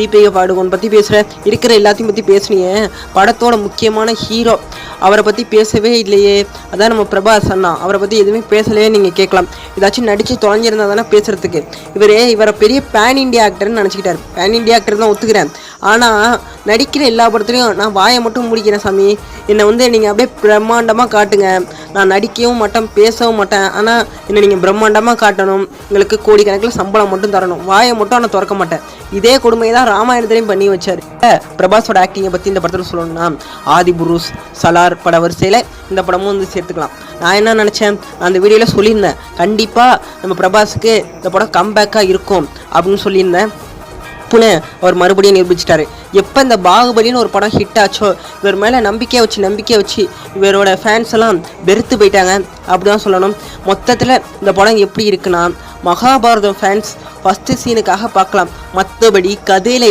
தீபிகா பாடுகோன் பற்றி பேசுகிற இருக்கிற எல்லாத்தையும் பற்றி பேசுனீங்க. படத்தோட முக்கியமான ஹீரோ அவரை பற்றி பேசவே இல்லையே. அதான் நம்ம பிரபாஸ் அண்ணா, அவரை பற்றி எதுவுமே பேசலையே. நீங்கள் கேட்கலாம், ஏதாச்சும் நடித்து தொலைஞ்சிருந்தா தானே பேசுகிறதுக்கு. இவரை பெரிய பேன் இண்டியா ஆக்டர்னு நினச்சிக்கிட்டார். பேன் இண்டியா ஆக்டர் தான் ஒத்துக்கிறேன். ஆனால் நடிக்கிற எல்லா படத்துலையும் நான் வாயை மட்டும் முடிக்கிறேன் சாமி, என்னை நீங்கள் அப்படியே பிரம்மாண்டமாக காட்டுங்க. நான் நடிக்கவும் மாட்டேன், பேசவும் மாட்டேன். ஆனால் என்னை நீங்கள் பிரம்மாண்டமாக காட்டணும், உங்களுக்கு கோடிக்கணக்கில் சம்பளம் மட்டும் தரணும். வாயை மட்டும் ஆனால் திறக்க மாட்டேன். இதே கொடுமையை தான் ராமாயணத்திலையும் பண்ணி வச்சார். பிரபாஸோட ஆக்டிங்கை பற்றி இந்த படத்தில் சொல்லணும்னா, ஆதி புருஷ், சலார் பட வரிசையில் இந்த படமும் சேர்த்துக்கலாம். நான் என்ன நினச்சேன், அந்த வீடியோவில் சொல்லியிருந்தேன், கண்டிப்பாக நம்ம பிரபாஸுக்கு இந்த படம் கம்பேக்காக இருக்கும் அப்படின்னு சொல்லியிருந்தேன். அவர் மறுபடியும் நிரூபிச்சிட்டாரு. எப்போ இந்த பாகுபலின்னு ஒரு படம் ஹிட் ஆச்சோ, இவர் மேலே நம்பிக்கையை வச்சு இவரோட ஃபேன்ஸ் எல்லாம் வெறுத்து போயிட்டாங்க அப்படிதான் சொல்லணும். மொத்தத்தில் இந்த படம் எப்படி இருக்குன்னா, மகாபாரதம் ஃபேன்ஸ் ஃபஸ்ட்டு சீனுக்காக பார்க்கலாம், மற்றபடி கதையில்